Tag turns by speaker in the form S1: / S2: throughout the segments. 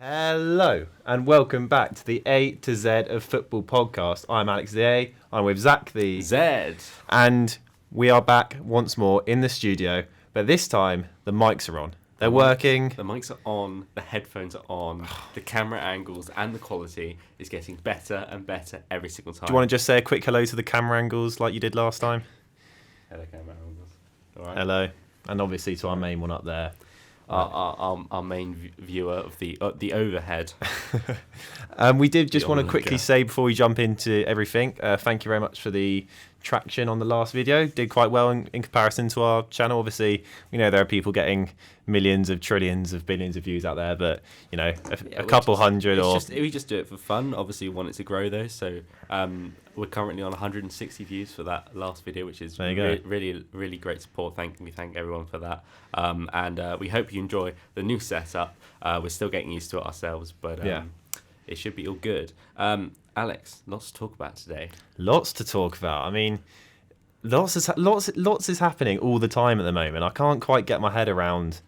S1: Hello and welcome back to the A to Z of Football podcast. I'm Alex the A. I'm with Zach the
S2: Z.
S1: And we are back once more in the studio, but this time the mics are on. They're working.
S2: The mics are on, the headphones are on, the camera angles and the quality is getting better and better every single time.
S1: Do you want to just say a quick hello to the camera angles like you did last time?
S2: Hello, camera angles. All right.
S1: Hello. And obviously to our main one up there.
S2: Our main viewer of the overhead.
S1: We did just want to quickly say before we jump into everything, thank you very much for the traction on the last video. Did quite well in comparison to our channel. Obviously, we know there are people getting millions of trillions of billions of views out there, but you know, a couple hundred
S2: we just do it for fun. Obviously, we want it to grow though. So we're currently on 160 views for that last video, which is really great support. We thank everyone for that. And we hope you enjoy the new setup. We're still getting used to it ourselves, but it should be all good. Alex, lots to talk about today.
S1: Lots to talk about. I mean, lots is happening all the time at the moment. I can't quite get my head around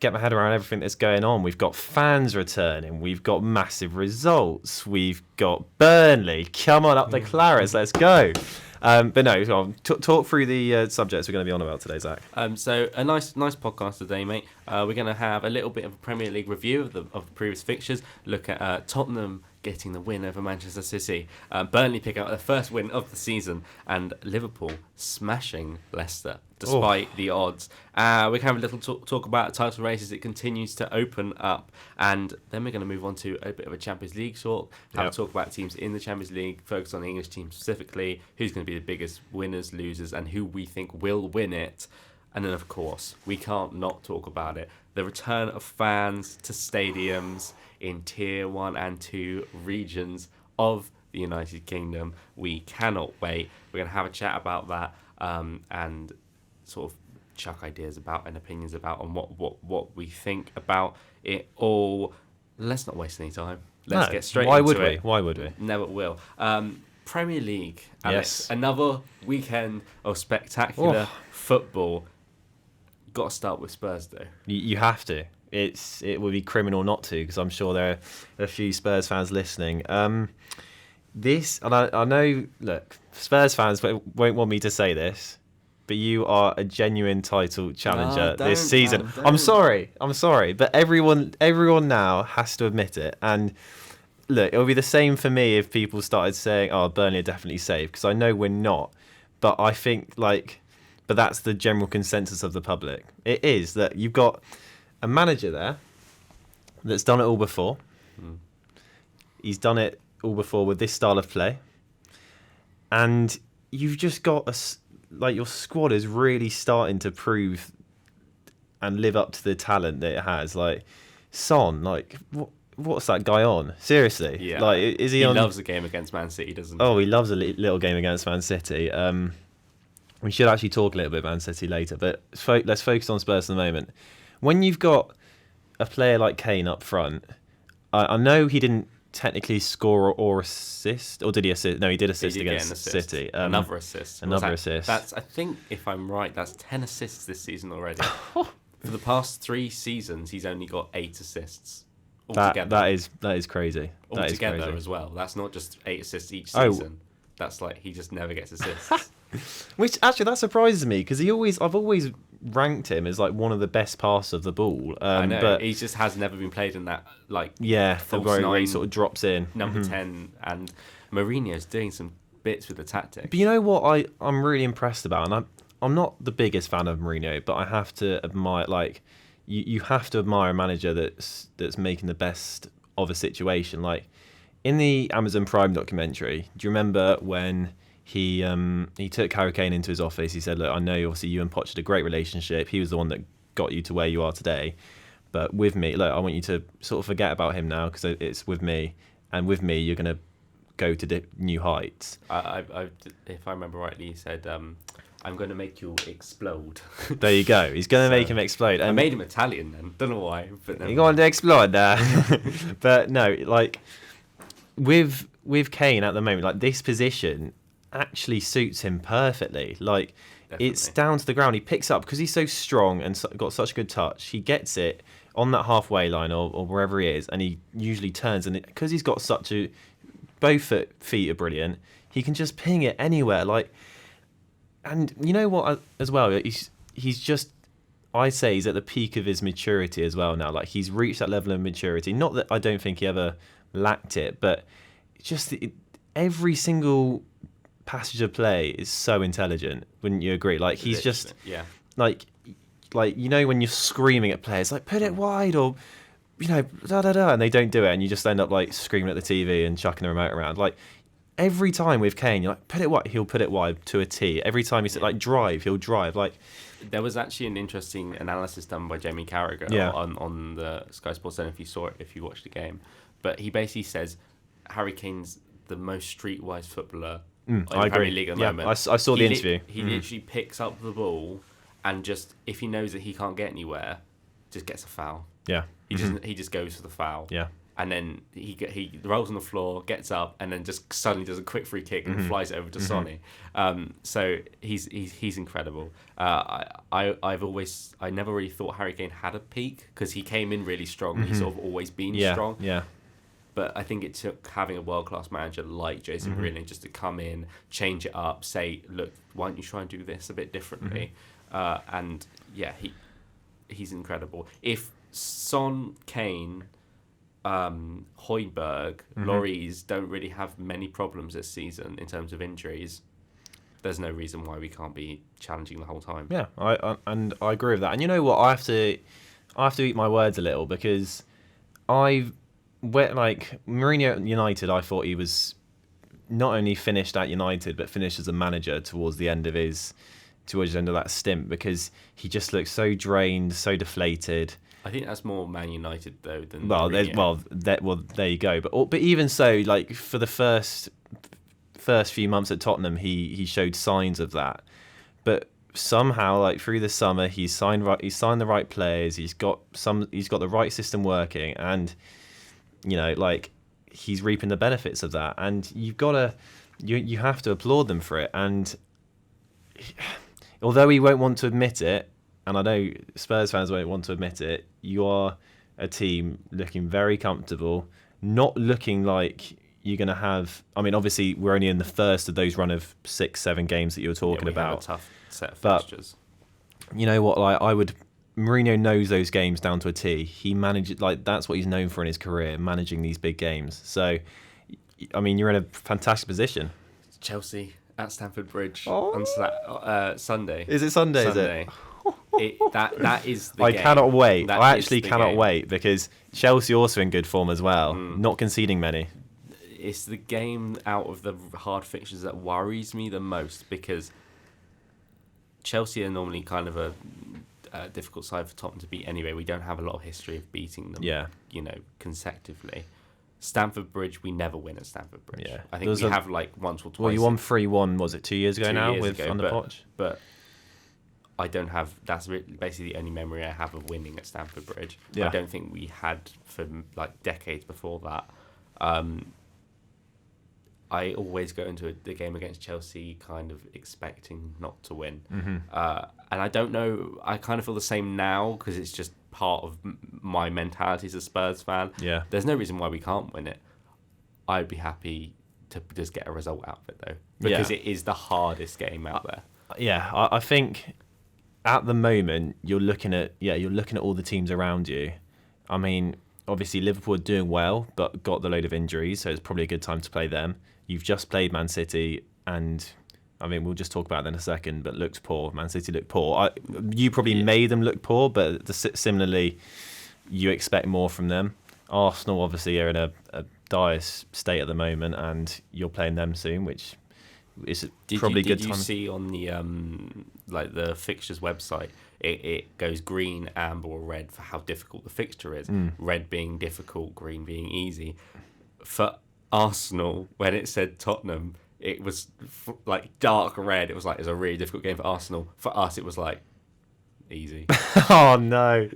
S1: everything that's going on. We've got fans returning. We've got massive results. We've got Burnley. Come on up the Clarets. Let's go. But no, talk through the subjects we're going to be on about today, Zach.
S2: So a nice podcast today, mate. We're going to have a little bit of a Premier League review of the previous fixtures. Look at Tottenham getting the win over Manchester City, Burnley pick up their first win of the season, and Liverpool smashing Leicester despite the odds. We can have a little talk about title races. It continues to open up, and then we're going to move on to a bit of a Champions League talk. Have a talk about teams in the Champions League, focus on the English team specifically, who's going to be the biggest winners, losers, and who we think will win it. And then, of course, we can't not talk about it. The return of fans to stadiums in Tier 1 and 2 regions of the United Kingdom. We cannot wait. We're going to have a chat about that and sort of chuck ideas about and opinions about on what we think about it all. Let's not waste any time. Let's get straight into it.
S1: Why would we?
S2: Never will. Premier League, Alex.
S1: Yes.
S2: Another weekend of spectacular football. Got to start with Spurs, though.
S1: You have to. It would be criminal not to, because I'm sure there are a few Spurs fans listening. I know, look, Spurs fans won't want me to say this, but you are a genuine title challenger this season. I'm sorry, but everyone now has to admit it. And look, it'll be the same for me if people started saying, "Oh, Burnley are definitely safe," because I know we're not. But I think but that's the general consensus of the public. It is that you've got a manager there that's done it all before. He's done it all before with this style of play. And you've just got your squad is really starting to prove and live up to the talent that it has. Like Son, what's that guy on? Seriously.
S2: Yeah.
S1: Is he
S2: He
S1: on?
S2: loves a game against Man City, doesn't he?
S1: Oh, he loves a little game against Man City. We should actually talk a little bit about Man City later, but let's focus on Spurs for the moment. When you've got a player like Kane up front, I know he didn't technically score or assist, or did he assist? No, he did assist against City.
S2: Another assist.
S1: Assist.
S2: That's, I think, if I'm right, that's 10 assists this season already. For the past 3 seasons, he's only got 8 assists altogether.
S1: That is crazy.
S2: Altogether as well. That's not just 8 assists each season. That's he just never gets assists.
S1: Which actually that surprises me, because I've always ranked him as one of the best passers of the ball.
S2: I know,
S1: but
S2: he just has never been played in that
S1: where he sort of drops in
S2: number 10, and Mourinho's doing some bits with the tactics.
S1: But you know what I'm really impressed about, and I'm not the biggest fan of Mourinho, but I have to admire you have to admire a manager that's making the best of a situation. In the Amazon Prime documentary, do you remember when he took Harry Kane into his office? He said, "Look, I know obviously you and Poch had a great relationship. He was the one that got you to where you are today. But with me, look, I want you to sort of forget about him now, because it's with me. And with me, you're going to go to new heights."
S2: If I remember rightly, he said, "I'm going to make you explode."
S1: There you go. He's going to make him explode.
S2: I made him Italian then. Don't know why. But
S1: you're going to explode there. But no, with Kane at the moment, this position actually suits him perfectly. It's down to the ground. He picks up, because he's so strong and got such a good touch. He gets it on that halfway line or wherever he is, and he usually turns, and because he's got both feet are brilliant, he can just ping it anywhere. Like, and you know what, as well, he's just, I say he's at the peak of his maturity as well now. Like, he's reached that level of maturity. Not that I don't think he ever lacked it, but just every single passage of play is so intelligent. Wouldn't you agree? Like, he's just like you know, when you're screaming at players like, put it wide, or you know, and they don't do it, and you just end up like screaming at the TV and chucking the remote around. Like, every time with Kane, you're like, put it wide, he'll put it wide to a T. Every time you say like drive, he'll drive. Like,
S2: there was actually an interesting analysis done by Jamie Carragher on the Sky Sports Centre, if you watched the game. But he basically says Harry Kane's the most streetwise footballer in the Premier League at the moment.
S1: I saw the interview.
S2: He literally picks up the ball and just, if he knows that he can't get anywhere, just gets a foul.
S1: Yeah.
S2: He just goes for the foul.
S1: Yeah.
S2: And then he rolls on the floor, gets up, and then just suddenly does a quick free kick and flies it over to Sonny. So he's incredible. I never really thought Harry Kane had a peak because he came in really strong. He's sort of always been strong.
S1: Yeah.
S2: But I think it took having a world-class manager like Jose Mourinho just to come in, change it up, say, look, why don't you try and do this a bit differently? And yeah, he's incredible. If Son, Kane, Højbjerg, Lloris don't really have many problems this season in terms of injuries, there's no reason why we can't be challenging the whole time.
S1: Yeah, I agree with that. And you know what? I have to eat my words a little, because Mourinho at United, I thought he was not only finished at United, but finished as a manager towards the end of that stint, because he just looked so drained, so deflated.
S2: I think that's more Man United though than
S1: there you go. But even so, like, for the first few months at Tottenham, he showed signs of that. But somehow, like, through the summer, he's signed the right players. He's got the right system working, and you know, like, he's reaping the benefits of that. And you have to applaud them for it. And although he won't want to admit it, and I know Spurs fans won't want to admit it, you are a team looking very comfortable, not looking like you're going to have... I mean, obviously, we're only in the first of those run of 6-7 games that you were talking about.
S2: Have a tough set of fixtures.
S1: You know what? Like, Mourinho knows those games down to a T. He manages... Like, that's what he's known for in his career, managing these big games. So, I mean, you're in a fantastic position.
S2: Chelsea at Stamford Bridge on Sunday.
S1: Is it Sunday? Is it?
S2: That is the game.
S1: I cannot wait. I actually cannot wait, because Chelsea also in good form as well, not conceding many.
S2: It's the game out of the hard fixtures that worries me the most, because Chelsea are normally kind of a difficult side for Tottenham to beat anyway. We don't have a lot of history of beating them, consecutively. Stamford Bridge, we never win at Stamford Bridge. Yeah. I think we have like once or twice.
S1: Well, you won 3-1, was it 2 years ago now, with on the Poch?
S2: But I don't have... That's basically the only memory I have of winning at Stamford Bridge. Yeah. I don't think we had for like decades before that. I always go into the game against Chelsea kind of expecting not to win. And I don't know... I kind of feel the same now, because it's just part of my mentality as a Spurs fan.
S1: Yeah.
S2: There's no reason why we can't win it. I'd be happy to just get a result out of it, though, because it is the hardest game out there.
S1: I think at the moment you're looking at all the teams around you. I mean, obviously Liverpool are doing well, but got the load of injuries, so it's probably a good time to play them. You've just played Man City, and I mean, we'll just talk about that in a second, but looked poor. Man City looked poor. You probably made them look poor, but similarly, you expect more from them. Arsenal obviously are in a dire state at the moment, and you're playing them soon, which is probably a good time.
S2: Did you see on the the fixtures website, it goes green, amber, or red for how difficult the fixture is. Red being difficult, green being easy. For Arsenal, when it said Tottenham, it was like dark red. It was like, it's a really difficult game for Arsenal. For us, it was like easy.
S1: Oh no!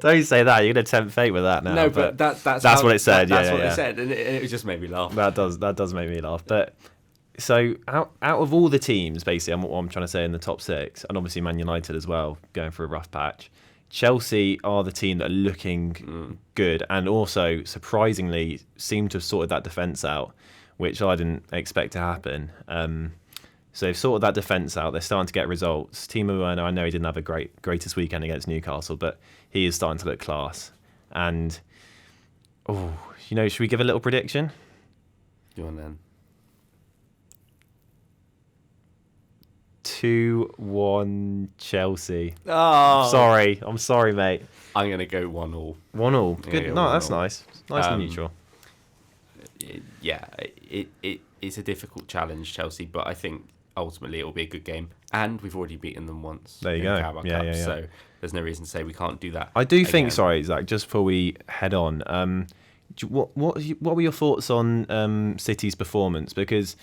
S1: Don't say that. You're gonna tempt fate with that now.
S2: No, but that's
S1: what it said.
S2: That's what it said, and it just made me laugh.
S1: That does make me laugh. But so out of all the teams, basically, what I'm trying to say in the top 6, and obviously Man United as well, going through a rough patch. Chelsea are the team that are looking good, and also surprisingly seem to have sorted that defence out, which I didn't expect to happen. So they've sorted that defence out. They're starting to get results. Timo Werner, I know he didn't have a greatest weekend against Newcastle, but he is starting to look class. And should we give a little prediction?
S2: Go on then.
S1: 2-1 Chelsea.
S2: Oh,
S1: I'm sorry, mate.
S2: I'm gonna go 1-1.
S1: 1-1. Good. No, that's nice. Nice and neutral.
S2: It's a difficult challenge, Chelsea, but I think ultimately it will be a good game. And we've already beaten them once.
S1: There you go.
S2: Carabao Cup, so there's no reason to say we can't do that.
S1: I do think. Sorry, Zach. Just before we head on, what were your thoughts on City's performance? Because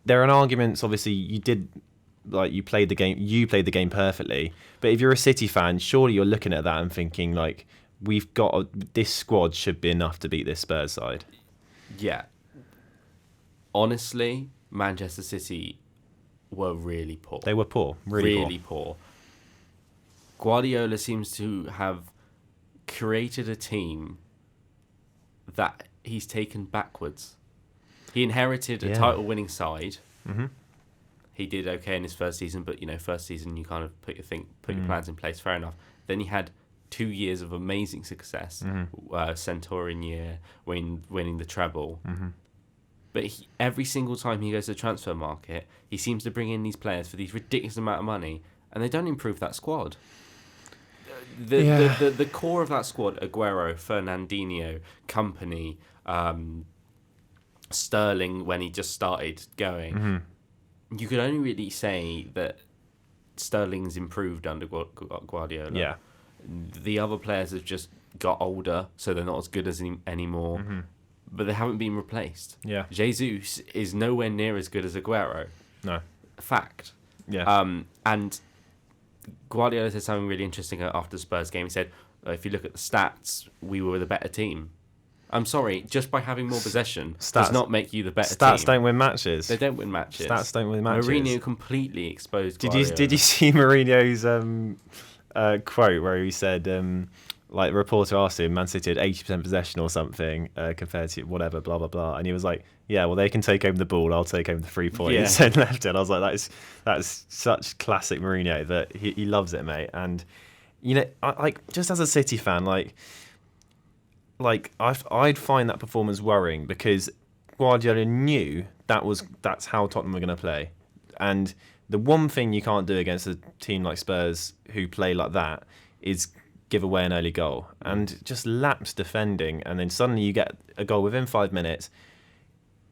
S1: there are arguments. Obviously, you played the game. You played the game perfectly. But if you're a City fan, surely you're looking at that and thinking like, this squad should be enough to beat this Spurs side.
S2: Yeah. Honestly, Manchester City were really poor.
S1: They were poor.
S2: Really poor. Guardiola seems to have created a team that he's taken backwards. He inherited a title-winning side. Mm-hmm. He did okay in his first season, but first season you kind of put your plans in place. Fair enough. Then he had 2 years of amazing success. Centurion year, winning the treble. Mm-hmm. But every single time he goes to the transfer market, he seems to bring in these players for these ridiculous amount of money, and they don't improve that squad. The core of that squad: Aguero, Fernandinho, Company, Sterling when he just started going. Mm-hmm. You could only really say that Sterling's improved under Guardiola.
S1: Yeah.
S2: The other players have just got older, so they're not as good as anymore. Mm-hmm. But they haven't been replaced.
S1: Yeah.
S2: Jesus is nowhere near as good as Aguero.
S1: No.
S2: Fact.
S1: Yeah.
S2: And Guardiola said something really interesting after the Spurs game. He said, if you look at the stats, we were the better team. I'm sorry, just by having more possession does not make you the better team.
S1: Stats don't win matches.
S2: They don't win matches.
S1: Stats don't win matches.
S2: Mourinho completely exposed Guardiola.
S1: Did you see Mourinho's quote where he said, the reporter asked him, Man City had 80% possession or something compared to whatever, blah, blah, blah. And he was like, yeah, well, they can take home the ball, I'll take home the 3 points. And left it. And I was like, that's such classic Mourinho that he loves it, mate. And, just as a City fan, I'd find that performance worrying because Guardiola knew that's how Tottenham were going to play. And the one thing you can't do against a team like Spurs who play like that is give away an early goal and just lapse defending, and then suddenly you get a goal within 5 minutes.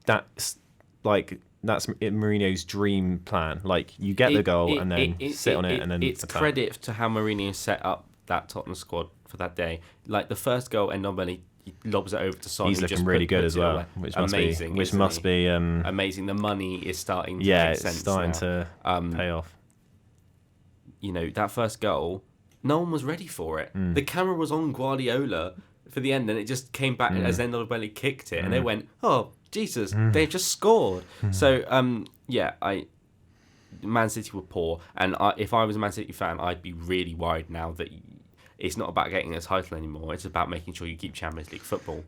S1: That's Mourinho's dream plan. You get the goal and then sit on it and then
S2: it's
S1: attack.
S2: Credit to how Mourinho set up that Tottenham squad for that day. The first goal, and normally he lobs it over to Son.
S1: He's looking really good as well, which must be
S2: amazing. The money is starting to make sense.
S1: It's starting
S2: now.
S1: to pay off.
S2: That first goal, no one was ready for it. The camera was on Guardiola for the end, and it just came back as Zenobelli kicked it, and they went, "Oh Jesus, they've just scored!" So, Man City were poor, and if I was a Man City fan, I'd be really worried now that it's not about getting a title anymore. It's about making sure you keep Champions League football.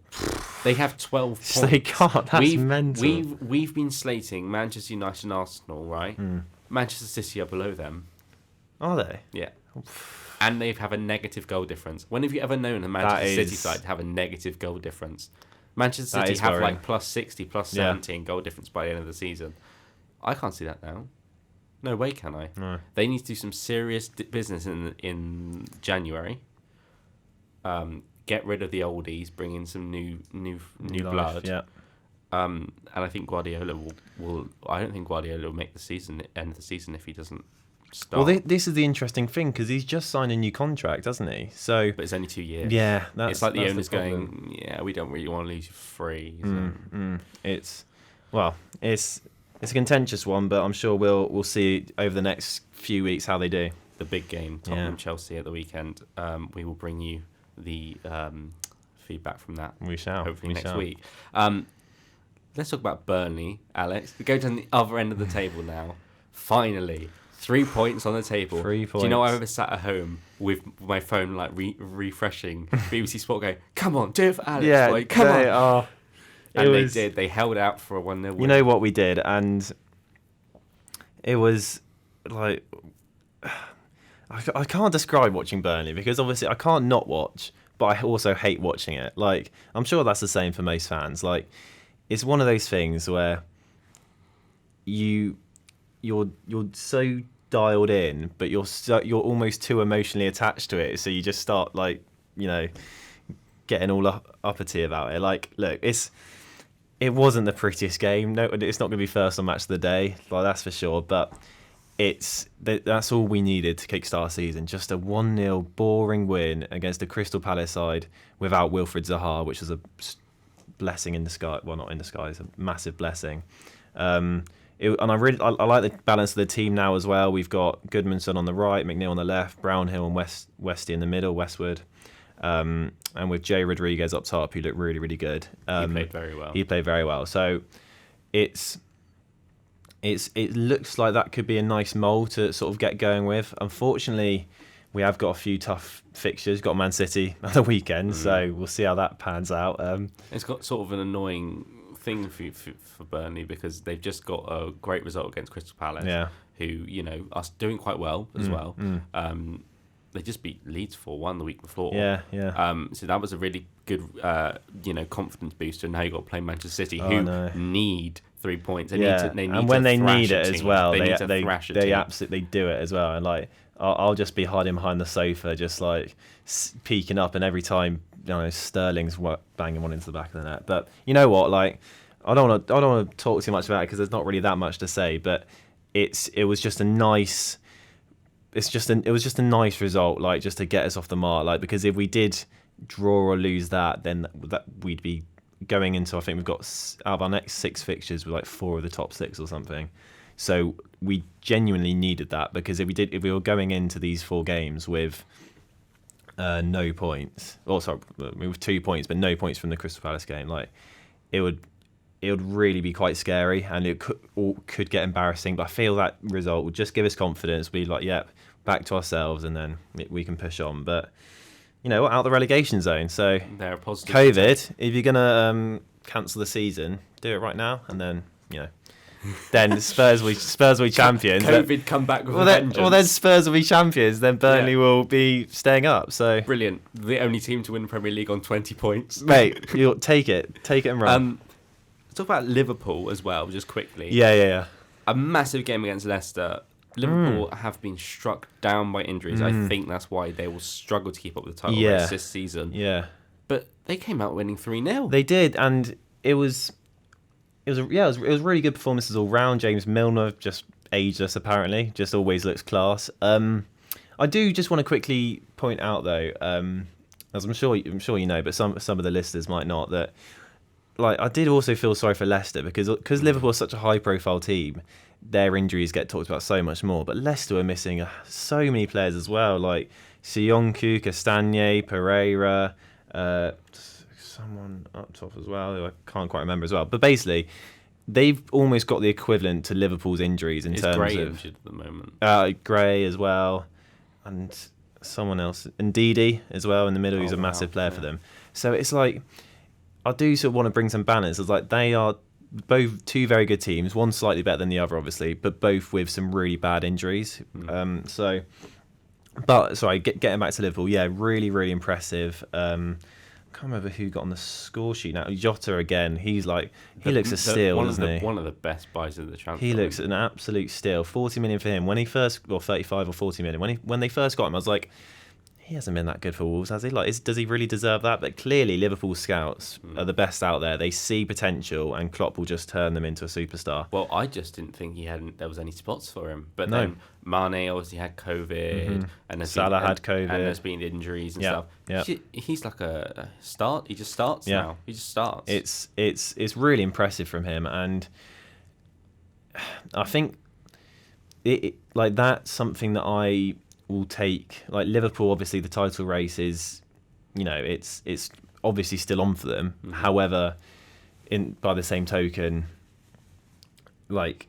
S2: They have 12 points.
S1: They can't. That's mental.
S2: We've been slating Manchester United and Arsenal, right? Manchester City are below them.
S1: Are they?
S2: Yeah. And they have a negative goal difference. When have you ever known a Manchester City side to have a negative goal difference? Manchester City have
S1: worrying.
S2: plus 60, plus 17 goal difference by the end of the season. I can't see that now. No way can I.
S1: No.
S2: They need to do some serious business in January. Get rid of the oldies, bring in some new blood.
S1: Yeah.
S2: And I think Guardiola will. I don't think Guardiola will make end of the season if he doesn't start.
S1: Well, this is the interesting thing because he's just signed a new contract, hasn't he? So,
S2: but it's only 2 years.
S1: Yeah,
S2: it's like the owners going, "Yeah, we don't really want to lose you for free." So.
S1: It's a contentious one, but I'm sure we'll see over the next few weeks how they do.
S2: The big game, Tottenham-Chelsea at the weekend. We will bring you the feedback from that.
S1: We shall.
S2: Hopefully next week. Let's talk about Burnley, Alex. We go to the other end of the table now. Finally, 3 points on the table.
S1: 3 points.
S2: Do you know I ever sat at home with my phone like refreshing BBC Sport going, come on, do it for Alex.
S1: Yeah,
S2: like, come on.
S1: Oh,
S2: and they did. They held out for a 1-0 win.
S1: You know what we did? And it was like... I can't describe watching Burnley because obviously I can't not watch, but I also hate watching it. Like, I'm sure that's the same for most fans. Like, it's one of those things where you're so dialed in, but you're almost too emotionally attached to it. So you just start like, you know, getting all uppity about it. Like, look, it wasn't the prettiest game. No, it's not going to be first on match of the day, like that's for sure. But that's all we needed to kickstart season. Just a 1-0 boring win against the Crystal Palace side without Wilfried Zaha, which was a blessing in disguise. Well, not in disguise, a massive blessing. And I like the balance of the team now as well. We've got Goodmanson on the right, McNeil on the left, Brownhill and Westy in the middle, Westwood. And with Jay Rodriguez up top, who looked really, really good.
S2: He played very well.
S1: So it looks like that could be a nice mould to sort of get going with. Unfortunately, we have got a few tough fixtures. Got Man City on the weekend, so we'll see how that pans out.
S2: It's got sort of an annoying thing for Burnley because they've just got a great result against Crystal Palace, who, you know, are doing quite well as well. They just beat Leeds 4-1 the week before. So that was a really good, confidence booster. Now you've got to play Manchester City, need 3 points. They need
S1: and when they need it as well,
S2: they
S1: they absolutely do it as well. And like, I'll just be hiding behind the sofa, just like peeking up, and every time, you know, Sterling's banging one into the back of the net. But you know what? Like, I don't want to talk too much about it because there's not really that much to say. But it was just a nice. It was just a nice result, like just to get us off the mark. Like, because if we did draw or lose that, then we'd be going into, I think we've got out of our next 6 fixtures with like 4 of the top 6 or something. So we genuinely needed that, because if we were going into these 4 games with no points, with 2 points but no points from the Crystal Palace game, like it would really be quite scary, and it could get embarrassing. But I feel that result would just give us confidence. Be like, yep, back to ourselves, and then we can push on. But you know, out the relegation zone. So
S2: they're a positive
S1: COVID, if you're gonna cancel the season, do it right now, and then then Spurs will be champions.
S2: COVID come back with a vengeance.
S1: Then Spurs will be champions. Then Burnley will be staying up. So
S2: brilliant, the only team to win the Premier League on 20 points.
S1: Mate, you'll take it and run.
S2: Let's talk about Liverpool as well, just quickly.
S1: Yeah.
S2: A massive game against Leicester. Liverpool have been struck down by injuries. I think that's why they will struggle to keep up with the title race this season.
S1: Yeah.
S2: But they came out winning 3-0.
S1: They did, and it was really good performances all round. James Milner, just ageless apparently, just always looks class. I do just want to quickly point out though, as I'm sure you know, but some of the listeners might not, that like I did also feel sorry for Leicester because Liverpool is such a high profile team. Their injuries get talked about so much more, but Leicester are missing so many players as well, like Sionku, Castagne, Pereira, someone up top as well who I can't quite remember as well. But basically, they've almost got the equivalent to Liverpool's injuries in terms
S2: Gray
S1: of
S2: injured at the moment.
S1: Gray as well, and someone else, and Ndidi as well in the middle, who's a massive player for them. So it's like, I do sort of want to bring some balance. It's like they are both 2 very good teams, one slightly better than the other, obviously, but both with some really bad injuries. Getting back to Liverpool, really, really impressive. I can't remember who got on the score sheet now. Jota again. He looks a steal, doesn't he?
S2: One of the best buys of the transfer.
S1: He looks an absolute steal. 40 million for him. When he first, or 35 or 40 million. When they first got him, I was like, he hasn't been that good for Wolves, has he? Like, does he really deserve that? But clearly, Liverpool scouts are the best out there. They see potential, and Klopp will just turn them into a superstar.
S2: Well, I just didn't think there was any spots for him. But then Mane obviously had COVID, and
S1: Salah had COVID,
S2: and there's been injuries and stuff. Yeah. He's like a start. He just starts now. He just starts.
S1: It's really impressive from him, and I think like that's something that I will take. Like Liverpool, obviously the title race is, it's obviously still on for them. However, by the same token, like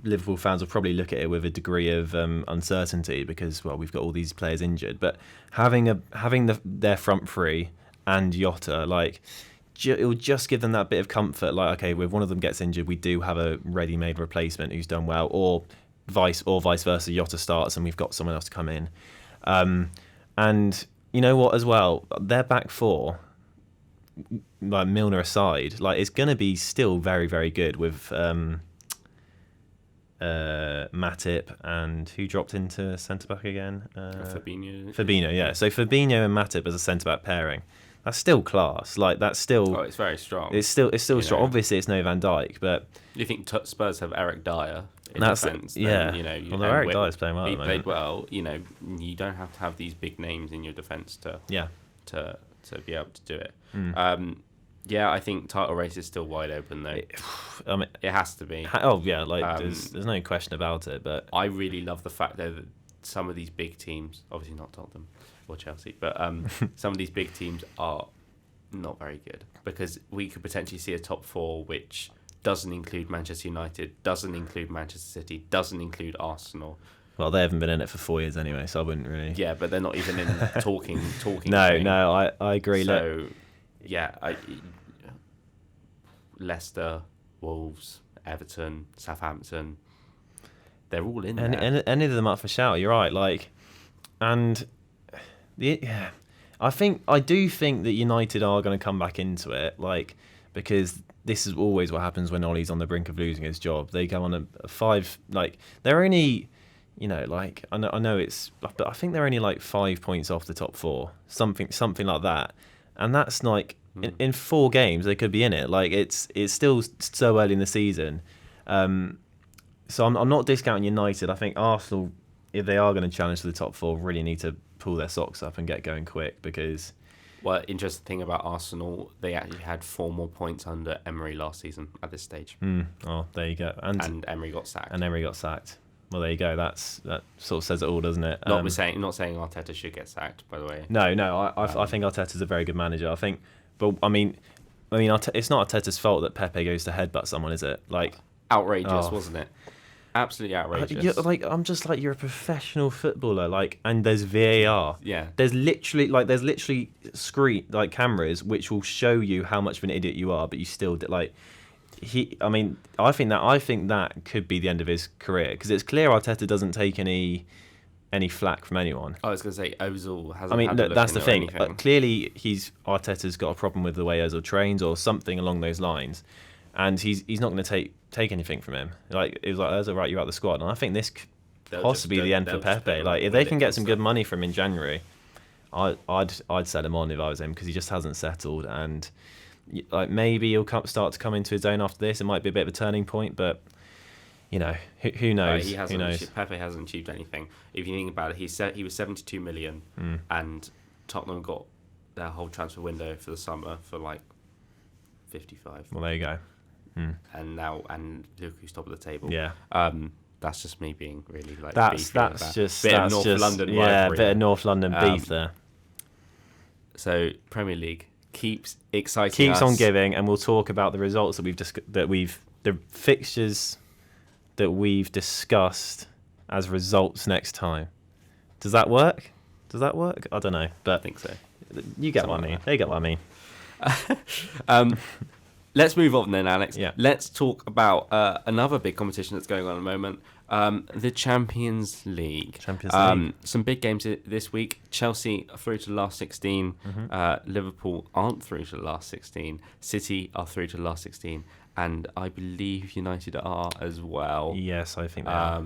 S1: Liverpool fans will probably look at it with a degree of uncertainty because, well, we've got all these players injured. But having their front three and Jota, like, it will just give them that bit of comfort. Like, okay, if one of them gets injured, we do have a ready-made replacement who's done well, or vice versa. Jota starts and we've got someone else to come in. And you know what, as well, their back four, like Milner aside, like it's going to be still very, very good with Matip and who dropped into centre back again? Fabinho, yeah. So Fabinho and Matip as a centre back pairing, that's still class. Like that's still.
S2: Oh, it's very strong.
S1: It's still strong. Obviously, it's no Van Dijk, but
S2: you think Spurs have Eric Dyer in defence?
S1: Yeah.
S2: Well,
S1: Eric Dyer's playing well.
S2: He played well. You don't have to have these big names in your defence to be able to do it. Yeah, I think title race is still wide open though.
S1: I mean,
S2: it has to be.
S1: Oh yeah, like there's no question about it. But
S2: I really love the fact though that some of these big teams, obviously not Tottenham or Chelsea, but some of these big teams are not very good because we could potentially see a top four which doesn't include Manchester United, doesn't include Manchester City, doesn't include Arsenal.
S1: Well, they haven't been in it for 4 years anyway, so I wouldn't really.
S2: Yeah, but they're not even in talking.
S1: No, I agree.
S2: So, Leicester, Wolves, Everton, Southampton, they're all in there.
S1: Any of them up for shout, you're right. Like, and I do think that United are going to come back into it, like, because this is always what happens when Ollie's on the brink of losing his job. They go on a 5, like, they're only, like, I know it's, but I think they're only like 5 points off the top 4, something like that, and that's like. In 4 games, they could be in it. Like it's still so early in the season, so I'm not discounting United. I think Arsenal, if they are going to challenge for the top 4, really need to pull their socks up and get going quick because.
S2: Well, interesting thing about Arsenal, they actually had 4 more points under Emery last season at this stage.
S1: Oh, there you go. And
S2: Emery got sacked.
S1: Well, there you go. That sort of says it all, doesn't it?
S2: Not saying Arteta should get sacked, by the way.
S1: No. I think Arteta's a very good manager. I think. But I mean, it's not Arteta's fault that Pepe goes to headbutt someone, is it? Like
S2: outrageous, wasn't it? Absolutely outrageous.
S1: I'm just like, you're a professional footballer, like, and there's VAR.
S2: Yeah.
S1: There's literally screen like cameras which will show you how much of an idiot you are, but you still like. I think that could be the end of his career because it's clear Arteta doesn't take any flack from anyone.
S2: I was going to say Ozil hasn't.
S1: That's the thing. Clearly, Arteta's got a problem with the way Ozil trains or something along those lines, and he's not going to take anything from him. Like it was like Ozil, right, you're out of the squad, and I think this could possibly be the end for Pepe. Like if they can get some good money from him in January, I'd sell him on if I was him because he just hasn't settled, and like maybe he'll start to come into his own after this. It might be a bit of a turning point, but. Who knows? Who knows?
S2: Pepe hasn't achieved anything. If you think about it, he was 72 million, and Tottenham got their whole transfer window for the summer for like 55.
S1: Well, there you go.
S2: And Lukaku's top of the table.
S1: Yeah.
S2: That's just me being really like.
S1: That's just bit of North London. Yeah, bit of North London beef there.
S2: So Premier League keeps exciting.
S1: Keeps on giving, and we'll talk about the results the fixtures. That we've discussed as results next time. Does that work? I don't know, but
S2: I think so.
S1: You get what I mean. They get what I mean.
S2: Let's move on then, Alex.
S1: Yeah.
S2: Let's talk about another big competition that's going on at the moment, the Champions League. Some big games this week. Chelsea are through to the last 16. Liverpool aren't through to the last 16. City are through to the last 16. And I believe United are as well.
S1: Yes, I think they are.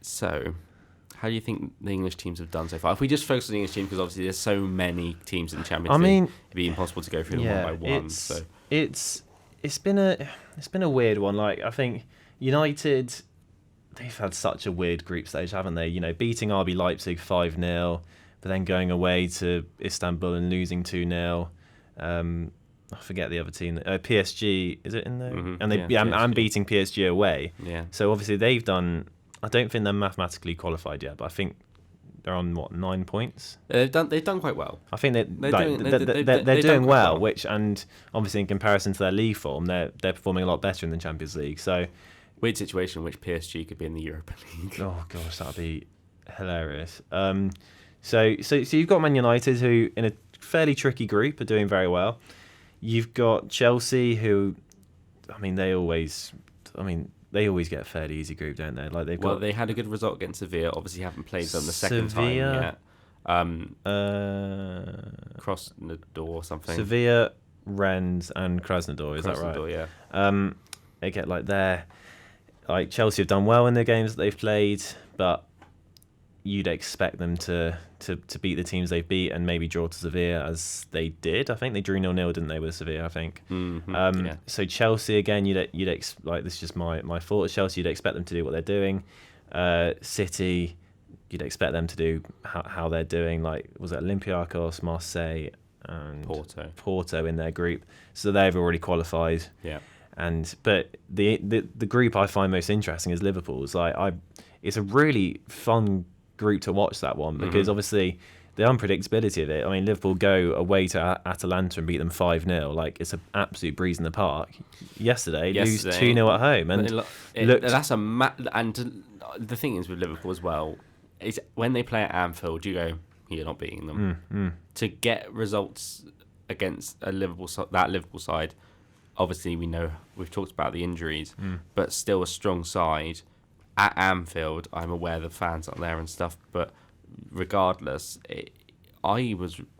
S2: So, how do you think the English teams have done so far? If we just focus on the English team, because obviously there's so many teams in the Champions League, it'd be impossible to go through them one by one.
S1: It's been a weird one. Like I think United, they've had such a weird group stage, haven't they? Beating RB Leipzig 5-0, but then going away to Istanbul and losing 2-0. I forget the other team. PSG, is it in there?
S2: Mm-hmm.
S1: And I'm beating PSG away.
S2: Yeah.
S1: So obviously they've done. I don't think they're mathematically qualified yet, but I think they're on what 9 points.
S2: They've done quite well.
S1: I think
S2: They're
S1: doing well,
S2: well.
S1: which, and obviously in comparison to their league form, they're performing a lot better in the Champions League. So
S2: weird situation in which PSG could be in the Europa League.
S1: Oh gosh, that'd be hilarious. So you've got Man United, who in a fairly tricky group are doing very well. You've got Chelsea, who, they always get a fairly easy group, don't they? Like
S2: they had a good result against Sevilla. Obviously, haven't played them the second time yet. Krasnodar or something.
S1: Sevilla, Rennes, and Krasnodar. Is that right?
S2: Yeah.
S1: They get like Chelsea have done well in the games that they've played, but you'd expect them to beat the teams they've beat and maybe draw to Sevilla, as they did. I think they drew 0-0, didn't they, with Sevilla? I think.
S2: Yeah.
S1: So Chelsea again, this is just my thought. At Chelsea, you'd expect them to do what they're doing. City, you'd expect them to do how they're doing. Like, was it Olympiacos, Marseille, and Porto in their group? So they've already qualified.
S2: Yeah.
S1: But the group I find most interesting is Liverpool's. It's a really fun group to watch, that one, because obviously the unpredictability of it. Liverpool go away to Atalanta and beat them 5-0. Like, it's an absolute breeze in the park. Yesterday lose 2-0 at home, and
S2: and the thing is with Liverpool as well is when they play at Anfield, you go, you're not beating them. To get results against that Liverpool side. Obviously, we've talked about the injuries, but still a strong side at Anfield. I'm aware the fans aren't there and stuff, but regardless, I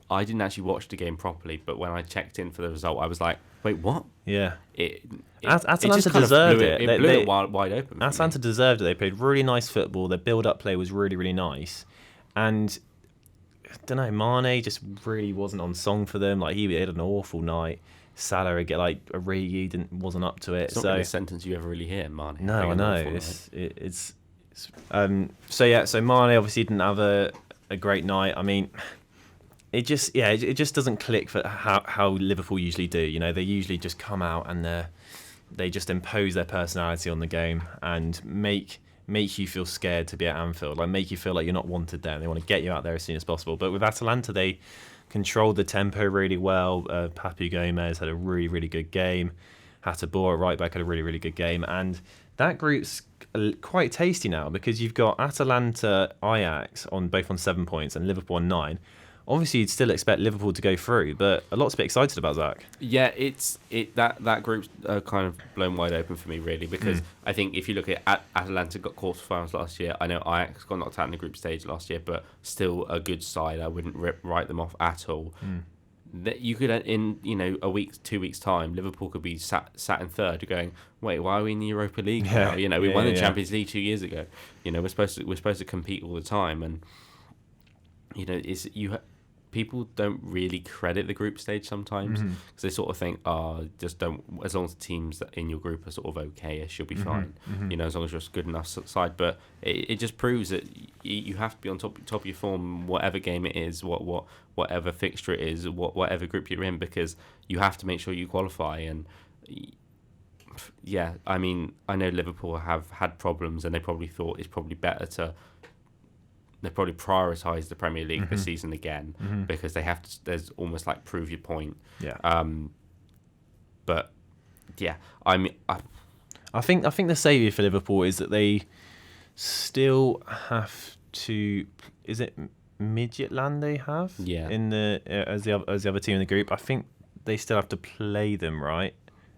S2: didn't actually watch the game properly. But when I checked in for the result, I was like, "Wait, what?"
S1: Yeah,
S2: Atalanta
S1: deserved it.
S2: It blew it wide open.
S1: Atalanta deserved it. They played really nice football. Their build-up play was really, really nice, and I don't know, Mane just really wasn't on song for them. Like, he had an awful night. Salah Origi wasn't up to it.
S2: It's not really a sentence you ever really hear, Mane.
S1: No, I know. So Mane obviously didn't have a great night. It just doesn't click for how Liverpool usually do. They usually just come out and they just impose their personality on the game and make you feel scared to be at Anfield. Like, make you feel like you're not wanted there. They want to get you out there as soon as possible. But with Atalanta, they controlled the tempo really well. Papu Gomez had a really, really good game. Hateboer at right back had a really, really good game. And that group's quite tasty now, because you've got Atalanta, Ajax both on 7 points, and Liverpool on 9. Obviously, you'd still expect Liverpool to go through, but a lot to be excited about, Zach.
S2: Yeah, that group's kind of blown wide open for me, really, because I think if you look at Atalanta got quarterfinals last year. I know Ajax got knocked out in the group stage last year, but still a good side. I wouldn't write them off at all. That you could, in a week, 2 weeks time, Liverpool could be sat in third, going, wait, why are we in the Europa League now? We won the Champions League 2 years ago. We're supposed to compete all the time, and people don't really credit the group stage sometimes, because they sort of think, just don't, as long as the teams in your group are sort of okay-ish, you'll be fine. As long as you're a good enough side. But it just proves that you have to be on top of your form, whatever game it is, whatever fixture it is, whatever group you're in, because you have to make sure you qualify. And yeah, I know Liverpool have had problems, and they probably thought it's probably better to. They probably prioritise the Premier League this season again, because they have to. There's almost like prove your point.
S1: Yeah.
S2: But yeah,
S1: I think the saviour for Liverpool is that they still have to. Is it Midtjylland they have?
S2: Yeah.
S1: In the as the other team in the group, I think they still have to play them, right?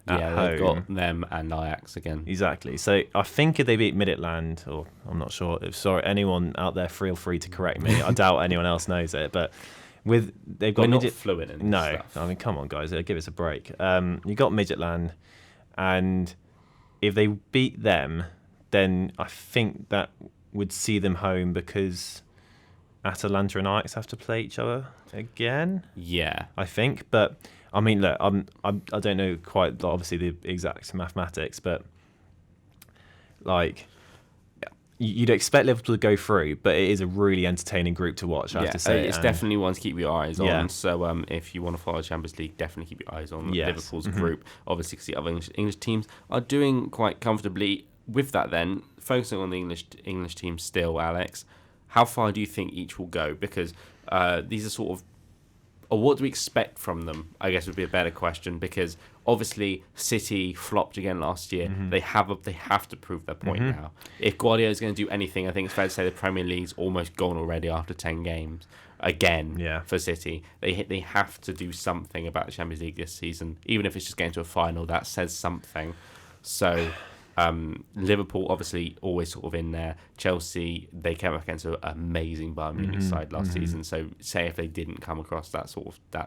S2: They've got them and Ajax again.
S1: Exactly. So I think if they beat Midtjylland, or I'm not sure. Sorry, anyone out there, feel free to correct me. I doubt anyone else knows it, but they've got.
S2: We're not fluent in this stuff.
S1: Come on, guys, give us a break. You got Midtjylland, and if they beat them, then I think that would see them home, because Atalanta and Ajax have to play each other again.
S2: Yeah,
S1: I think, but. Look, I don't know quite, obviously, the exact mathematics, but you'd expect Liverpool to go through, but it is a really entertaining group to watch, I have to say.
S2: It's definitely one to keep your eyes on. So if you want to follow Champions League, definitely keep your eyes on Liverpool's group. Obviously, because the other English teams are doing quite comfortably. With that, then, focusing on the English team still, Alex, how far do you think each will go? Because these are sort of, or what do we expect from them, I guess would be a better question, because obviously City flopped again last year. They have to prove their point now. If Guardiola is going to do anything, I think it's fair to say the Premier League's almost gone already after 10 games again for City. They have to do something about the Champions League this season, even if it's just getting to a final. That says something. So Liverpool obviously always sort of in there. Chelsea, they came up against an amazing Bayern Munich side last season. So say if they didn't come across that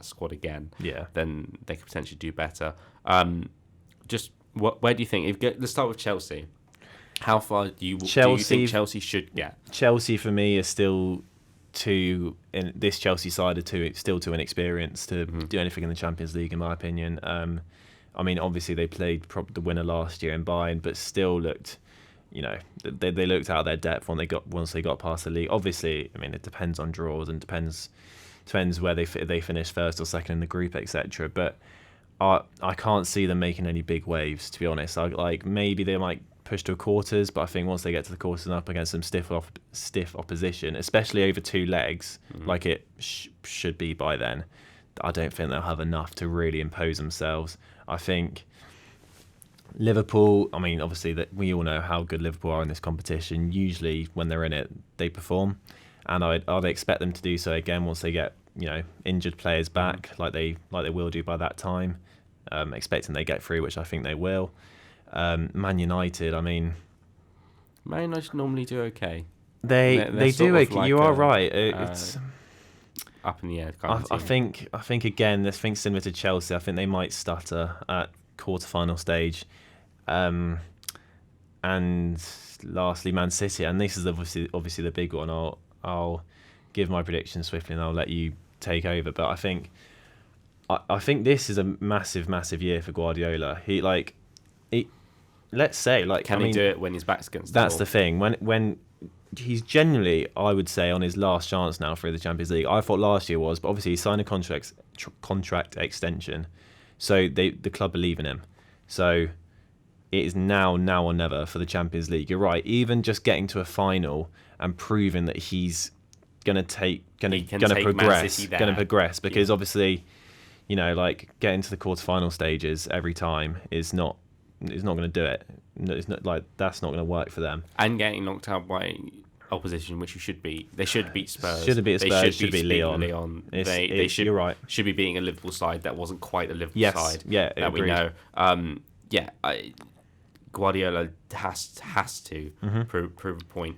S2: squad again, then they could potentially do better. Where do you think? Let's start with Chelsea. How far do you think Chelsea should get?
S1: Chelsea for me is still this Chelsea side are still too inexperienced to do anything in the Champions League, in my opinion. I mean, obviously they played the winner last year in Bayern, but still looked, they looked out of their depth once they got past the league. Obviously, I mean, it depends on draws and depends where they finish first or second in the group, etc. But I can't see them making any big waves, to be honest. Maybe they might push to a quarters, but I think once they get to the quarters and up against some stiff opposition, especially over 2 legs, like it should be by then, I don't think they'll have enough to really impose themselves. I think Liverpool, I mean, obviously that we all know how good Liverpool are in this competition. Usually when they're in it, they perform, and I'd expect them to do so again once they get injured players back, like they will do by that time. Expecting they get through, which I think they will. Man United, I mean,
S2: Man United normally do okay.
S1: They do okay. You are right. It's
S2: up in the air.
S1: I think again, this thing's similar to Chelsea. I think they might stutter at quarter-final stage, and lastly, Man City. And this is obviously the big one. I'll give my prediction swiftly, and I'll let you take over. But I think this is a massive year for Guardiola. Let's say,
S2: can he do it when his back's against the wall?
S1: That's the thing. When he's genuinely, I would say, on his last chance now for the Champions League. I thought last year was, but obviously he signed a contract extension, so the club believe in him. So it is now or never for the Champions League. You're right. Even just getting to a final and proving that he's going to progress, because obviously, getting to the quarterfinal stages every time is not going to do it. It's not that's not going to work for them.
S2: And getting knocked out by opposition, which you should beat. They should beat Spurs.
S1: Should beat Spurs. Should beat Lyon.
S2: They should.
S1: You're right.
S2: Should be beating a Liverpool side that wasn't quite a Liverpool side.
S1: Yeah,
S2: that
S1: agreed.
S2: We know. Guardiola has to prove a point.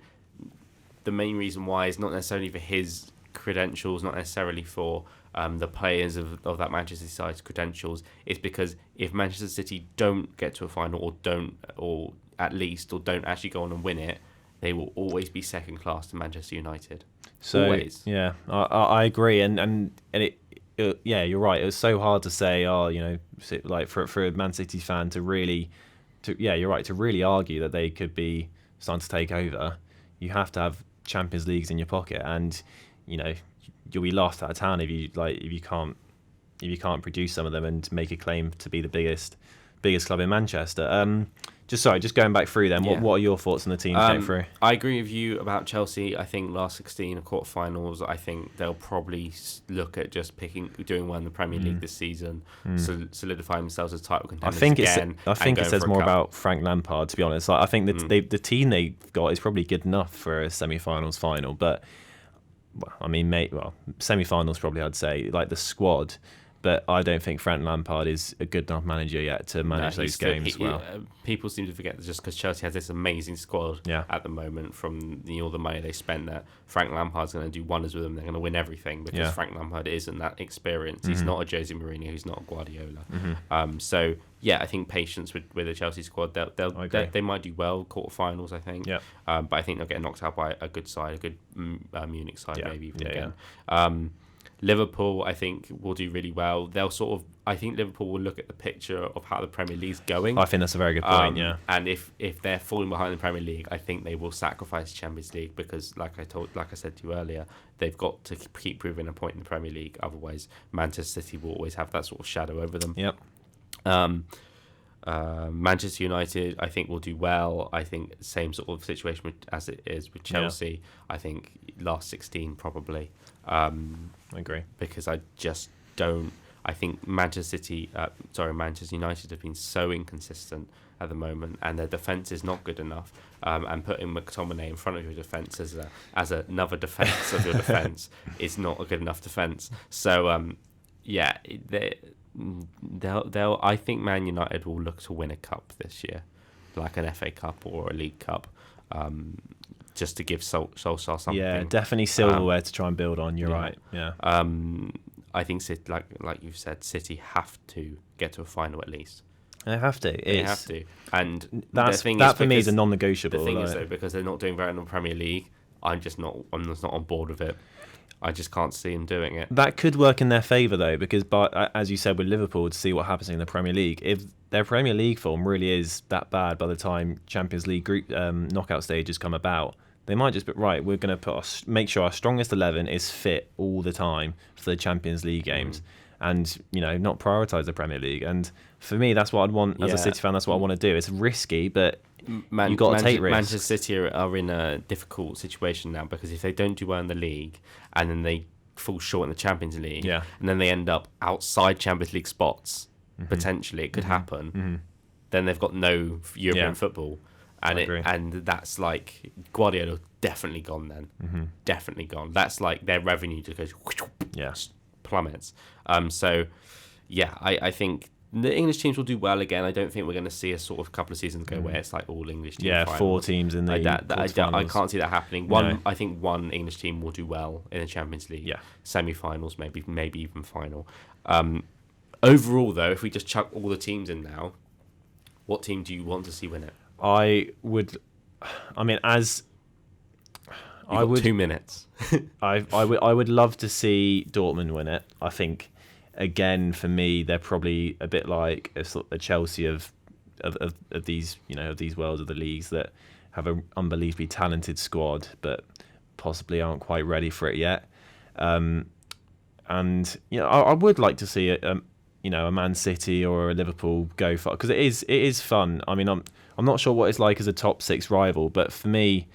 S2: The main reason why is not necessarily for his credentials, not necessarily for the players of that Manchester side's credentials. It's because if Manchester City don't get to a final or don't actually go on and win it, they will always be second class to Manchester United.
S1: So
S2: always.
S1: Yeah, I agree, and you're right. It was so hard to say, for a Man City fan to really argue that they could be starting to take over. You have to have Champions Leagues in your pocket, and you'll be laughed out of town if you can't produce some of them and make a claim to be the biggest club in Manchester. Just going back through them. What are your thoughts on the teams going through?
S2: I agree with you about Chelsea. I think last 16 of quarterfinals. I think they'll probably look at just doing well in the Premier League this season, solidifying themselves as title contenders.
S1: I think it says more about Frank Lampard, to be honest. I think that the team they've got is probably good enough for a semi-finals final, but. Semi-finals probably I'd say, the squad, but I don't think Frank Lampard is a good enough manager yet to manage those games well.
S2: People seem to forget that just because Chelsea has this amazing squad at the moment from all the money they spent, that Frank Lampard's going to do wonders with them. They're going to win everything because Frank Lampard isn't that experienced. He's not a Jose Mourinho. He's not a Guardiola. So I think patience with the Chelsea squad. They might do well quarterfinals, I think. But I think they'll get knocked out by a good side, a good Munich side maybe even again. Liverpool, I think, will do really well. I think Liverpool will look at the picture of how the Premier League's going.
S1: I think that's a very good point,
S2: And if they're falling behind the Premier League, I think they will sacrifice Champions League because, like I said to you earlier, they've got to keep proving a point in the Premier League. Otherwise, Manchester City will always have that sort of shadow over them. Manchester United, I think, will do well. I think same sort of situation as it is with Chelsea. Yeah. I think last 16 probably.
S1: I agree.
S2: Because I just don't. I think Manchester United have been so inconsistent at the moment, and their defence is not good enough. And putting McTominay in front of your defence as another defence of your defence is not a good enough defence. So they'll. I think Man United will look to win a cup this year, like an FA Cup or a League Cup, just to give Solskjaer something.
S1: Yeah, definitely silverware to try and build on. You're right. Yeah.
S2: I think City, like you've said, City have to get to a final at least.
S1: They have to.
S2: They have to. And
S1: that for me is a non-negotiable.
S2: The thing is, though, because they're not doing very well in the Premier League, I'm just not on board with it. I just can't see them doing it.
S1: That could work in their favour, though, because as you said with Liverpool, to see what happens in the Premier League, if their Premier League form really is that bad by the time Champions League group knockout stages come about, they might just be right. We're going to make sure our strongest 11 is fit all the time for the Champions League games, and not prioritise the Premier League. And for me, that's what I'd want as a City fan. That's what I want to do. It's risky, but you've got to take risks.
S2: Manchester City are in a difficult situation now because if they don't do well in the league and then they fall short in the Champions League, and then they end up outside Champions League spots, potentially it could happen. Then they've got no European football. And that's like Guardiola definitely gone then. Definitely gone. That's like their revenue just goes plummets. I think the English teams will do well again. I don't think we're going to see a sort of couple of seasons ago where it's like all English teams.
S1: Yeah, 4 teams in the
S2: like that. I can't see that happening. I think one English team will do well in the Champions League. Yeah, semi-finals, maybe even final. Overall, though, if we just chuck all the teams in now, what team do you want to see win it?
S1: I would
S2: 2 minutes.
S1: I would love to see Dortmund win it. I think again for me they're probably a bit like a Chelsea of these of these worlds of the leagues that have an unbelievably talented squad but possibly aren't quite ready for it yet. I would like to see a Man City or a Liverpool go for, because it is fun. I mean, I'm not sure what it's like as a top 6 rival, but for me,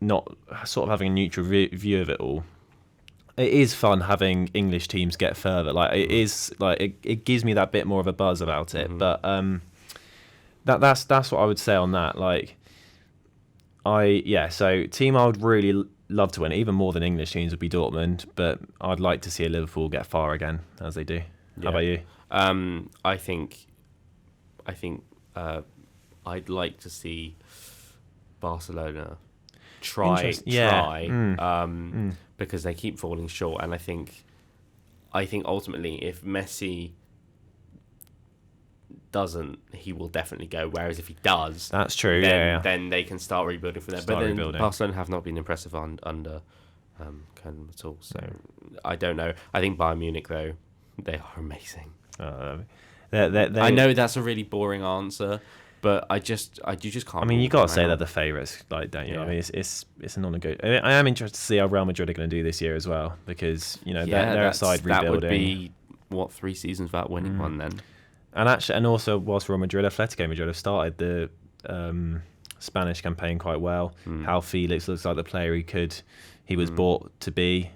S1: not sort of having a neutral view of it all, it is fun having English teams get further. Like it is, like it gives me that bit more of a buzz about it. But that's what I would say on that. Like so team I would really love to win, even more than English teams, would be Dortmund. But I'd like to see a Liverpool get far again, as they do. How about you?
S2: I think I'd like to see Barcelona try, because they keep falling short, and I think ultimately if Messi doesn't, he will definitely go. Whereas if he does,
S1: that's true.
S2: Then they can start rebuilding from there. But then Barcelona have not been impressive under Koeman at all. So I don't know. I think Bayern Munich though, they are amazing. I know that's a really boring answer, but you just can't.
S1: I mean, you got to say they're the favourites, like, don't you? Yeah. I mean, it's a non-negotiable. I am interested to see how Real Madrid are going to do this year as well, because they're outside rebuilding.
S2: That would be 3 seasons without winning one then.
S1: And also, whilst Real Madrid, Atletico Madrid have started the Spanish campaign quite well. How Felix looks like the player he was bought to be.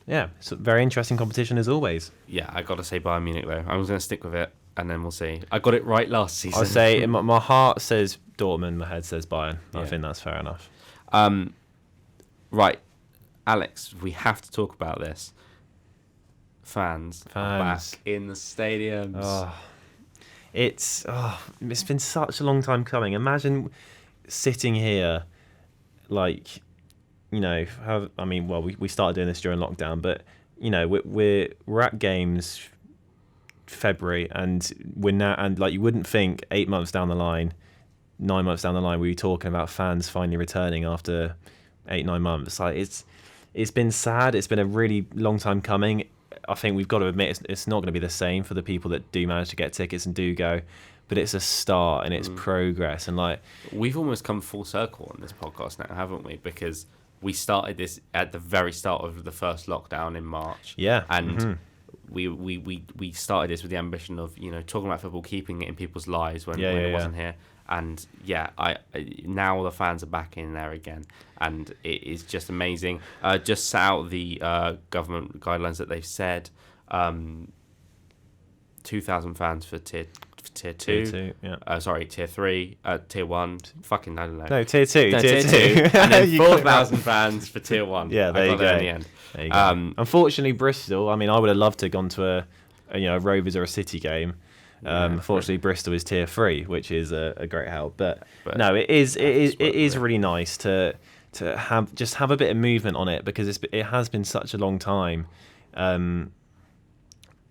S1: Yeah, it's a very interesting competition as always.
S2: Yeah, I got to say Bayern Munich though. I was going to stick with it, and then we'll see. I got it right last season.
S1: I'll say my heart says Dortmund, my head says Bayern. Yeah. I think that's fair enough.
S2: Right, Alex, we have to talk about this. Fans are back in the stadiums.
S1: It's been such a long time coming. Imagine sitting here, like, we started doing this during lockdown, but we're at games February, and we're now, and like you wouldn't think 8 months down the line, 9 months down the line, we were talking about fans finally returning after 8-9 months. Like it's been sad. It's been a really long time coming. I think we've got to admit it's not going to be the same for the people that do manage to get tickets and do go, but it's a start and it's progress, and like
S2: we've almost come full circle on this podcast now, haven't we? Because we started this at the very start of the first lockdown in March.
S1: Yeah.
S2: And we started this with the ambition of talking about football, keeping it in people's lives when it wasn't here. And I now the fans are back in there again, and it is just amazing. Just set out the government guidelines that they've said. 2,000 fans for tier 2.
S1: Tier 2, yeah.
S2: Sorry, tier 3, tier 1. Fucking, I don't know.
S1: No, tier 2.
S2: No, tier 2. And then 4,000 fans for tier 1.
S1: Yeah, there you go.
S2: In the end.
S1: There you go. Unfortunately, Bristol. I mean, I would have loved to have gone to a Rovers or a City game. Unfortunately, Bristol is tier 3, which is a great help. But no, it is really nice to have a bit of movement on it, because it has been such a long time.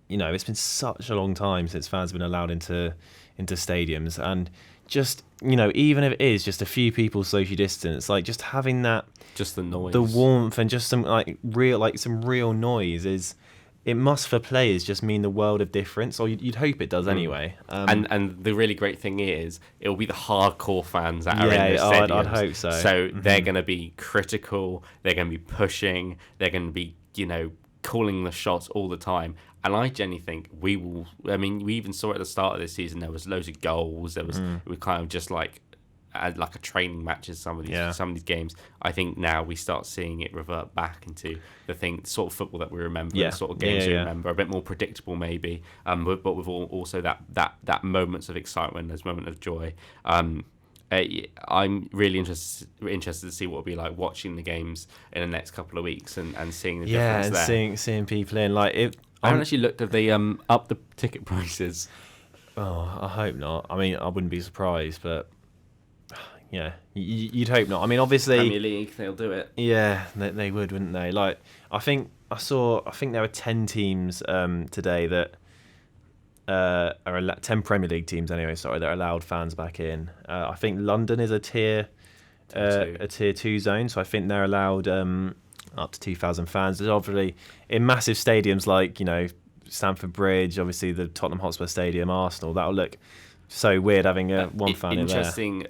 S1: It's been such a long time since fans have been allowed into stadiums, and just even if it is just a few people social distance, like just having that, just the noise, the warmth, and just some real noise it must for players just mean the world of difference, or you'd hope it does anyway.
S2: And the really great thing is it'll be the hardcore fans that are in the stadiums.
S1: I'd hope so.
S2: So they're going to be critical, they're going to be pushing, they're going to be calling the shots all the time. And I genuinely think we will. I mean, we even saw at the start of this season there was loads of goals. There was we kind of just like a training match in some of these games. I think now we start seeing it revert back into the sort of football that we remember, the sort of games we remember, a bit more predictable maybe. But with also that moments of excitement, those moments of joy. I'm really interested to see what it'll be like watching the games in the next couple of weeks and seeing the difference there.
S1: And seeing people in
S2: I haven't actually looked at the up the ticket prices.
S1: Oh, I hope not. I mean, I wouldn't be surprised, but yeah, you'd hope not. I mean, obviously,
S2: Premier League, they'll do it.
S1: Yeah, they would, wouldn't they? Like, I think there were 10 teams today that are 10 Premier League teams anyway. Sorry, that are allowed fans back in. I think London is a tier 2 zone, so I think they're allowed up to 2,000 fans. There's obviously in massive stadiums like Stamford Bridge, obviously the Tottenham Hotspur Stadium, Arsenal. That'll look so weird having one fan in there.
S2: Interesting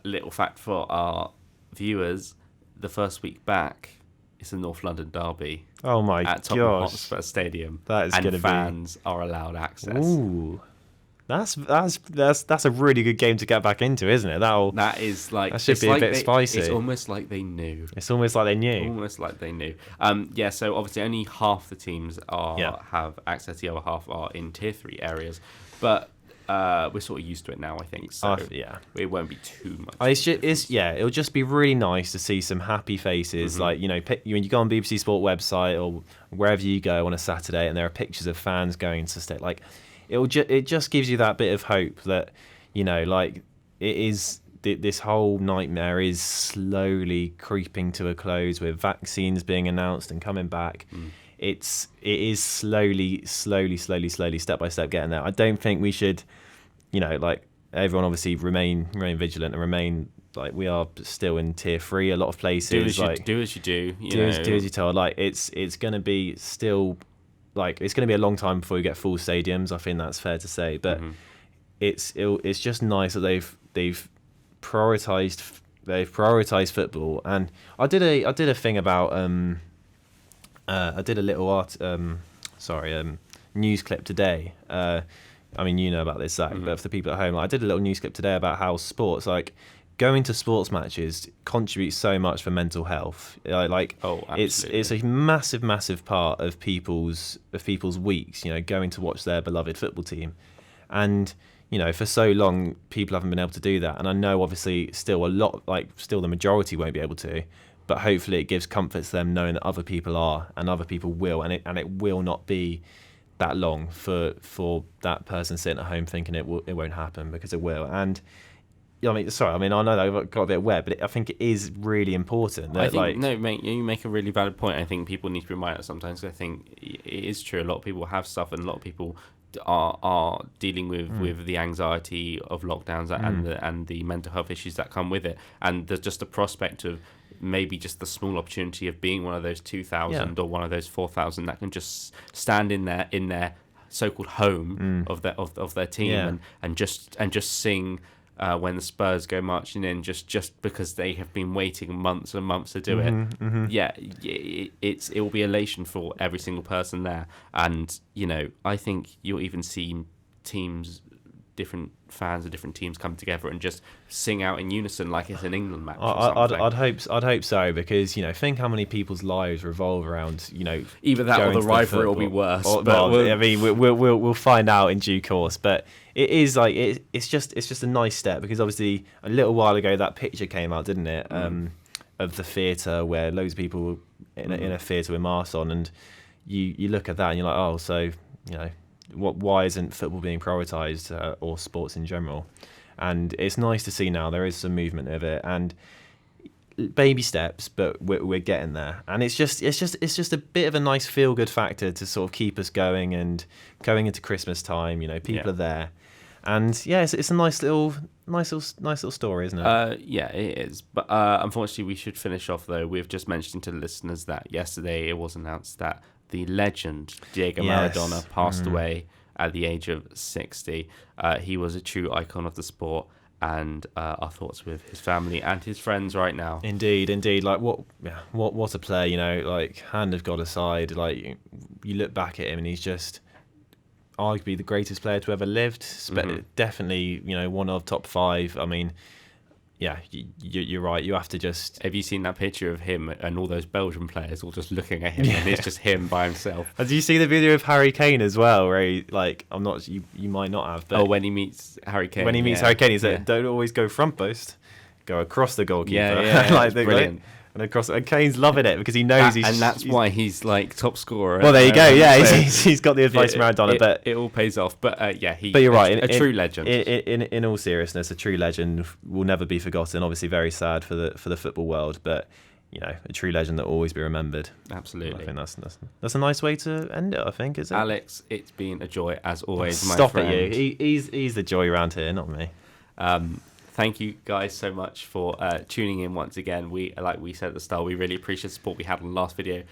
S2: little fact for our viewers: the first week back, it's a North London derby.
S1: Oh my
S2: at Tottenham Hotspur Stadium.
S1: That is going to be.
S2: And fans are allowed access.
S1: Ooh. That's a really good game to get back into, isn't it? That should be a bit spicy.
S2: It's almost like they knew.
S1: So
S2: obviously only half the teams have access. The other half are in tier 3 areas, but we're sort of used to it now, I think. So it won't be too much.
S1: It'll just be really nice to see some happy faces. Like when you go on BBC Sport website or wherever you go on a Saturday, and there are pictures of fans going to stay like. It just gives you that bit of hope that it is this whole nightmare is slowly creeping to a close with vaccines being announced and coming back. It is slowly step by step getting there. I don't think we should everyone obviously remain vigilant and remain like we are still in tier 3 a lot of places.
S2: Do as you do.
S1: Do as you told. Like it's going to be still. Like it's going to be a long time before we get full stadiums. I think that's fair to say, but it's just nice that they've prioritized football. And I did a thing about I did a little news clip today. I mean, you know about this, Zach, but for the people at home, I did a little news clip today about how sports going to sports matches contributes so much for mental health. It's a massive part of people's weeks. Going to watch their beloved football team, and for so long people haven't been able to do that. And I know obviously still the majority won't be able to, but hopefully it gives comfort to them knowing that other people are and other people will, and it will not be that long for that person sitting at home thinking it won't happen, because it will. And I know that I got a bit wet, but I think it is really important. That,
S2: no, mate, you make a really valid point. I think people need to be reminded sometimes. I think it is true. A lot of people have stuff, and a lot of people are dealing with the anxiety of lockdowns and the mental health issues that come with it. And there's just the prospect of maybe just the small opportunity of being one of those 2,000 or one of those 4,000 that can just stand in their so-called home of their team and just sing when the Spurs go marching in, just because they have been waiting months and months to do it. Yeah, it will be elation for every single person there. And, I think you'll even see different fans of different teams come together and just sing out in unison like it's an England match.
S1: I'd hope so, because think how many people's lives revolve around
S2: either that or the rivalry will be worse.
S1: We'll find out in due course. But it is it's just a nice step, because obviously a little while ago that picture came out, didn't it? Of the theatre where loads of people in a theatre with masks on, and you look at that and you're like, oh, so why isn't football being prioritised, or sports in general? And it's nice to see now there is some movement of it, and baby steps, but we're getting there. And it's just a bit of a nice feel good factor to sort of keep us going, and going into Christmas time. People are there, and it's a nice little story, isn't it?
S2: Yeah, it is. But unfortunately, we should finish off though. We've just mentioned to the listeners that yesterday it was announced that the legend Diego Maradona passed away at the age of 60. He was a true icon of the sport, and our thoughts with his family and his friends right now.
S1: Indeed. Like what a player, like, hand of God aside, like you look back at him and he's just arguably the greatest player to ever lived. Definitely, one of top 5. I mean, yeah, you're right. You have to just...
S2: Have you seen that picture of him and all those Belgian players all just looking at him, and it's just him by himself?
S1: Did you see the video of Harry Kane as well, where he, like, I'm not... You might not have, but...
S2: when he meets Harry Kane.
S1: When he meets Harry Kane, he's like, don't always go front post, go across the goalkeeper.
S2: Yeah,
S1: like,
S2: brilliant.
S1: And Kane's loving it, because he knows
S2: and that's why he's like top scorer.
S1: Well, there you go. Yeah, he's got the advice from Maradona, but
S2: it all pays off. But But
S1: you're right.
S2: A true legend.
S1: In all seriousness, a true legend will never be forgotten. Obviously, very sad for the football world, but a true legend that will always be remembered.
S2: Absolutely.
S1: I think that's a nice way to end it. I think, is it?
S2: Alex, it's been a joy as always. My
S1: Stop
S2: friend.
S1: it, you. He's the joy around here, not me.
S2: Thank you guys so much for tuning in once again. Like we said at the start, we really appreciate the support we had on the last video.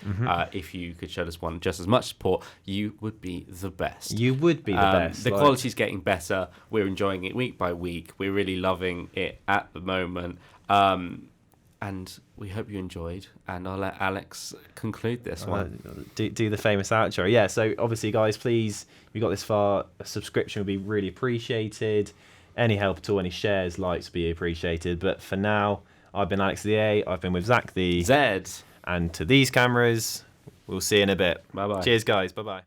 S2: If you could show us one just as much support, you would be the best.
S1: You would be the best.
S2: The quality's getting better. We're enjoying it week by week. We're really loving it at the moment. And we hope you enjoyed. And I'll let Alex conclude this one.
S1: Do the famous outro. Yeah, so obviously, guys, please, if you got this far, a subscription would be really appreciated. Any help at all, any shares, likes be appreciated. But for now, I've been Alex the A. I've been with Zach the
S2: Z.
S1: And to these cameras, we'll see you in a bit.
S2: Bye-bye.
S1: Cheers, guys. Bye-bye.